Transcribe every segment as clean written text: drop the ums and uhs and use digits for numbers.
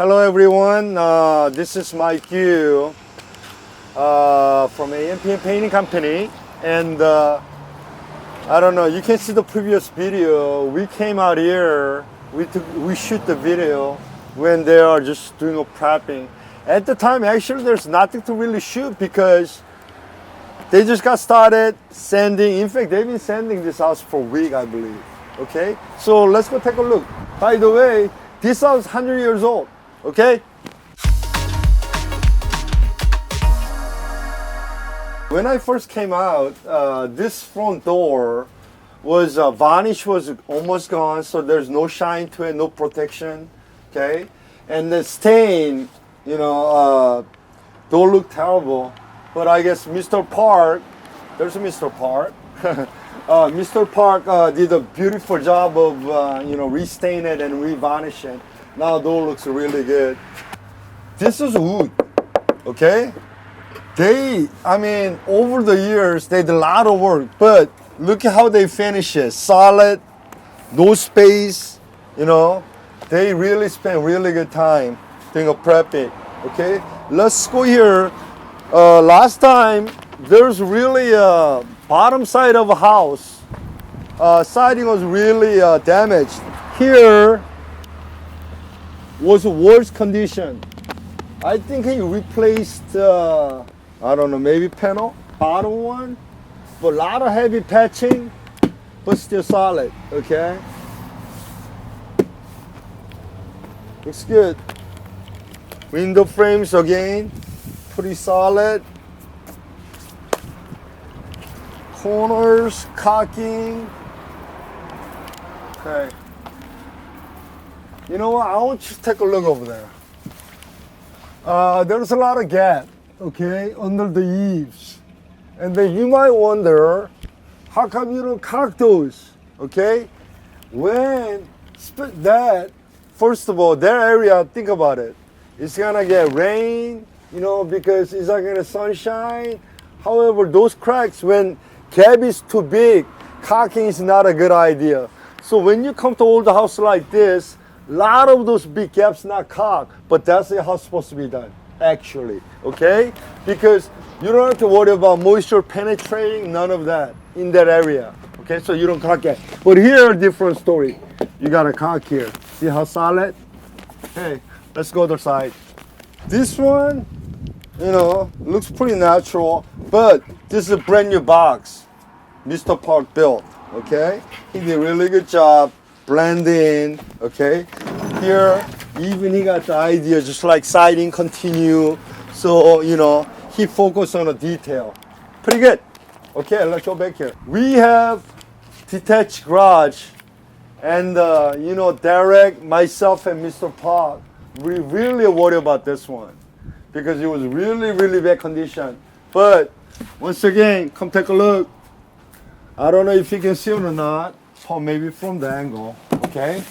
Hello everyone, this is Mike Yoo from AMP Painting Company, and I don't know, you can see the previous video. We came out here, we shoot the video when they are just doing a prepping. At the time, actually there's nothing to really shoot because they just got started sanding. In fact, they've been sanding this house for a week, I believe. Okay, so let's go take a look. By the way, this house is 100 years old. Okay? When I first came out, this front door was varnish was almost gone, so there's no shine to it, no protection. Okay, and the stain, don't look terrible. But I guess Mr. Park, there's Mr. Park. Mr. Park did a beautiful job of restain it and re-varnish it. Now door looks really good. This is wood, okay? Over the years, they did a lot of work, but look at how they finish it. Solid, no space, They really spent really good time doing a prep it, okay? Let's go here. Last time, there's really a bottom side of a house. Siding was really damaged. Here was worse condition. I think he replaced, I don't know, maybe panel, bottom one, but a lot of heavy patching, but still solid, okay? Looks good. Window frames again, pretty solid. Corners, caulking. Okay. You know what? I want you to take a look over there. There's a lot of gap, okay, under the eaves. And then you might wonder, how come you don't caulk those, okay? First of all, that area, think about it. It's gonna get rain, because it's not gonna sunshine. However, those cracks, when gap is too big, caulking is not a good idea. So when you come to old house like this, a lot of those big gaps not caulked, but that's how it's supposed to be done, actually, okay? Because you don't have to worry about moisture penetrating, none of that in that area, okay? So you don't caulk it. But here, a different story. You got a caulk here. See how solid? Okay, let's go to the side. This one, looks pretty natural, but this is a brand new box Mr. Park built, okay? He did a really good job blending, okay? Here, even he got the idea, just like siding continue. So, he focused on the detail. Pretty good. Okay, let's go back here. We have detached garage. And, Derek, myself, and Mr. Park, we really worry about this one because it was really, really bad condition. But once again, come take a look. I don't know if you can see it or not, or maybe from the angle, okay?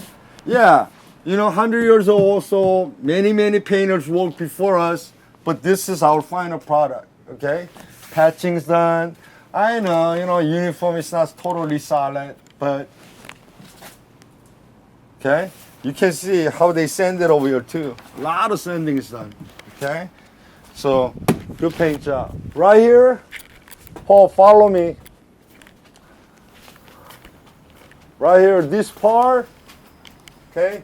Yeah, 100 years old, so many painters worked before us, but this is our final product, okay? Patching's done. I know, uniform is not totally solid, but okay, you can see how they sand it over here too. A lot of sanding is done, okay? So, good paint job. Right here, Paul, follow me. Right here, this part, okay?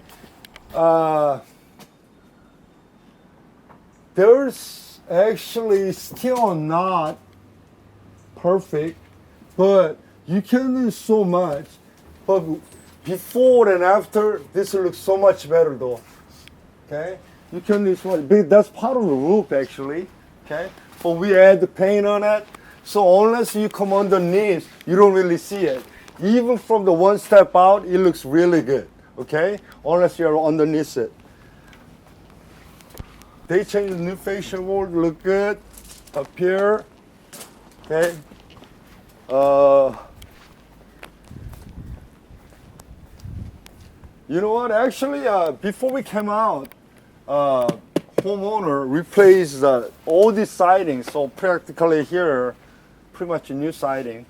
There's actually still not perfect, but you can do so much. But before and after, this looks so much better though, okay? You can do so much. That's part of the roof actually, okay? But we add the paint on it, so unless you come underneath, you don't really see it. Even from the one step out, it looks really good, okay? Unless you're underneath it. They changed the new fascia board, look good. Up here, okay? You know what? Actually, before we came out, homeowner replaced all this siding, so practically here, pretty much a new siding.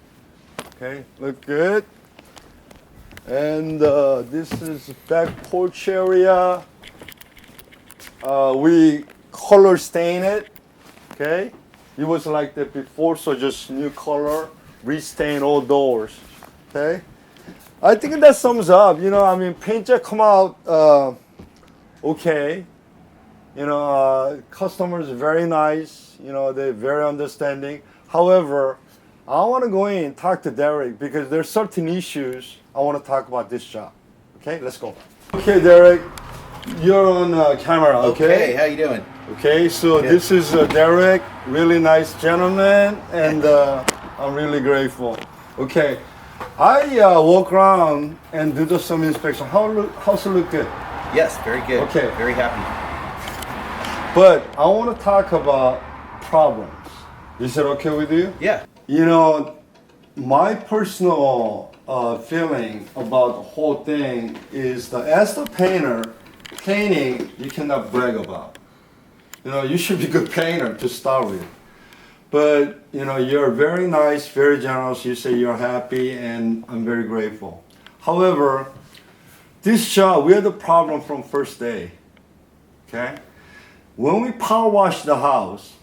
Okay, look good. And this is back porch area. we color stain it. Okay, it was like that before, so just new color, restain all doors. Okay, I think that sums up. I mean, paint job come out okay. Customers are very nice. They're very understanding. However, I want to go in and talk to Derek because there's certain issues I want to talk about this job. Okay, let's go. Okay, Derek, you're on camera. Okay. How you doing? Okay, so Good. this is Derek, really nice gentleman, and I'm really grateful. Okay, I walk around and do some inspection. How's it look good? Yes, very good. Okay. Very happy. But I want to talk about problems. Is that okay with you? Yeah. My personal feeling about the whole thing is that as the painter, painting you cannot brag about. You should be a good painter to start with. But you're very nice, very generous. You say you're happy, and I'm very grateful. However, this job, we had a problem from first day. Okay, when we power washed the house,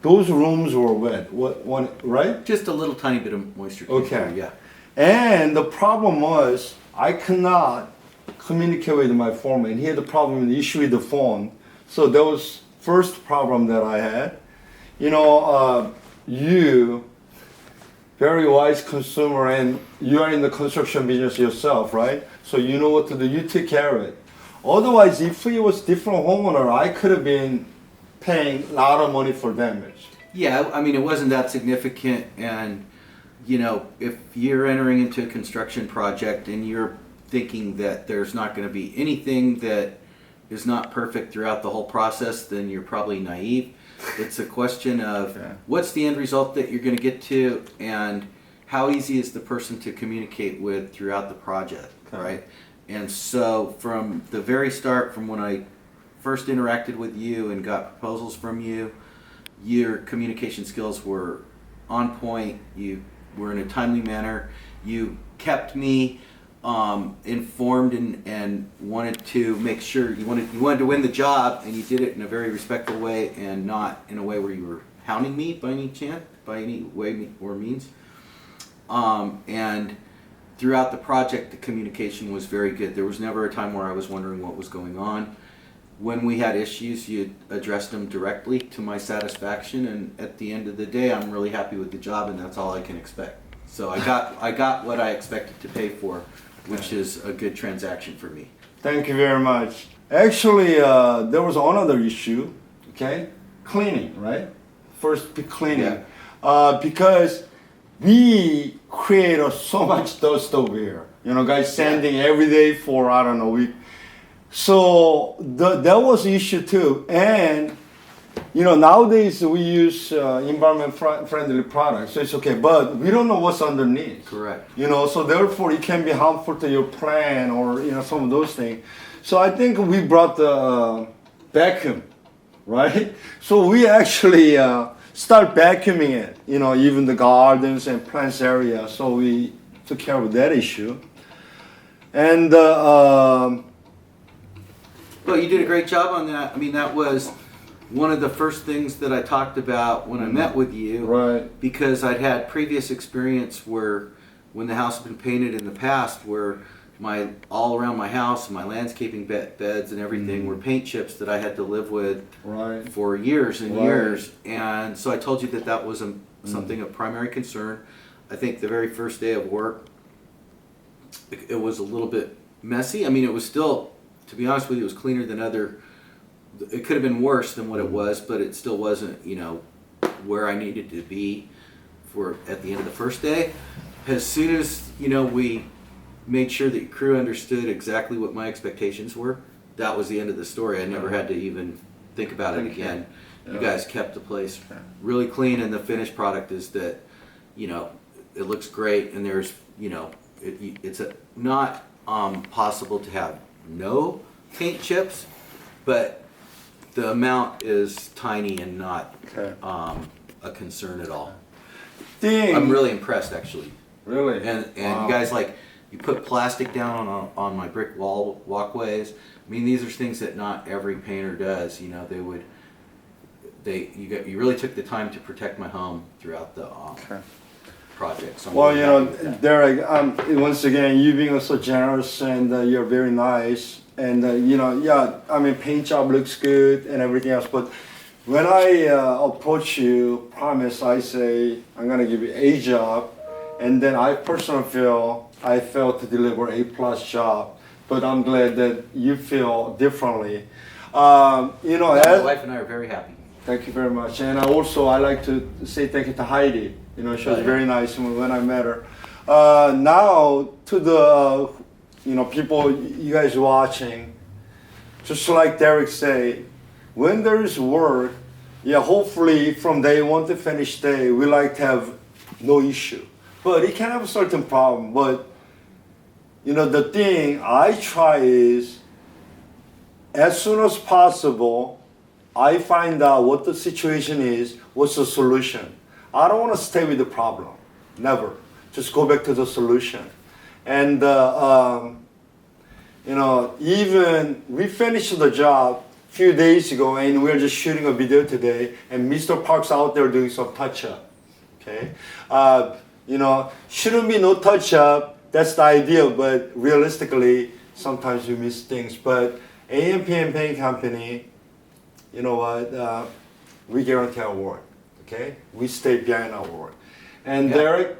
those rooms were wet. Right? Just a little tiny bit of moisture. Okay. Yeah. And the problem was I could not communicate with my foreman. He had a problem with the issue with the phone. So that was first problem that I had. You very wise consumer, and you are in the construction business yourself, right? So you know what to do. You take care of it. Otherwise, if it was different homeowner, I could have been paying a lot of money for damage. Yeah, I mean, it wasn't that significant, and if you're entering into a construction project and you're thinking that there's not going to be anything that is not perfect throughout the whole process, then you're probably naive. It's a question of what's the end result that you're going to get to, and how easy is the person to communicate with throughout the project, right? And so from the very start, from when I first interacted with you and got proposals from you, your communication skills were on point. You were in a timely manner. You kept me informed and wanted to make sure you wanted to win the job, and you did it in a very respectful way and not in a way where you were hounding me by any way or means. And throughout the project, the communication was very good. There was never a time where I was wondering what was going on. When we had issues, you addressed them directly to my satisfaction, and at the end of the day, I'm really happy with the job, and that's all I can expect. So I got what I expected to pay for, which is a good transaction for me. Thank you very much. Actually, there was another issue, okay? Cleaning, right? First, be cleaning. Yeah. Because we create so much dust over here. Guys sanding every day for, I don't know, week. So that was issue too. And, nowadays we use environment-friendly products, so it's okay. But we don't know what's underneath. Correct. So therefore it can be harmful to your plant or, some of those things. So I think we brought the vacuum, right? So we actually start vacuuming it, even the gardens and plants area. So we took care of that issue. And well, you did a great job on that. I mean, that was one of the first things that I talked about when I met with you. Right. Because I'd had previous experience where, when the house had been painted in the past, where all around my house, my landscaping beds and everything were paint chips that I had to live with for years and years. And so I told you that was something of primary concern. I think the very first day of work, it was a little bit messy. I mean, it was still, to be honest with you, it was cleaner than it could have been worse than what it was, but it still wasn't, where I needed to be at the end of the first day. As soon as, we made sure that your crew understood exactly what my expectations were, that was the end of the story. I never had to even think about it again. You guys kept the place really clean, and the finished product is that, it looks great, and there's, it's not possible to have no paint chips, but the amount is tiny and not a concern at all. I'm really impressed, actually. Really? And wow. You guys, you put plastic down on my brick walkways. I mean, these are things that not every painter does. You know, you really took the time to protect my home throughout the project. So I'm Well, really you happy know, with that. Derek, once again, you being so generous and you're very nice. And, you know, yeah, I mean, paint job looks good and everything else. But when I approach you, promise, I say, I'm going to give you a job. And then I personally feel I failed to deliver a plus job. But I'm glad that you feel differently. You know, My wife and I are very happy. thank you very much. And I like to say thank you to Heidi. You know, she was very nice when I met her. Now to the, you know, people, you guys watching, just like Derek say, when there is work, yeah, hopefully from day one to finish day, we like to have no issue. But it can have a certain problem. But, you know, the thing I try is, as soon as possible, I find out what the situation is, what's the solution. I don't want to stay with the problem, never. Just go back to the solution. And, you know, even we finished the job a few days ago and we're just shooting a video today and Mr. Park's out there doing some touch-up, okay? You know, shouldn't be no touch-up, that's the idea, but realistically, sometimes we miss things. But AMPM Paint Company, you know what, we guarantee our work, okay? We stay behind our work. And Yeah. Derek,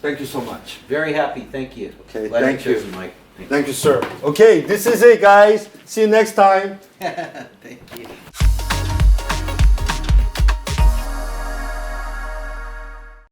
thank you so much. Very happy. Thank you. Okay, Glad thank you you. chose me, Mike. Thank you, sir. Okay, this is it, guys. See you next time. Thank you.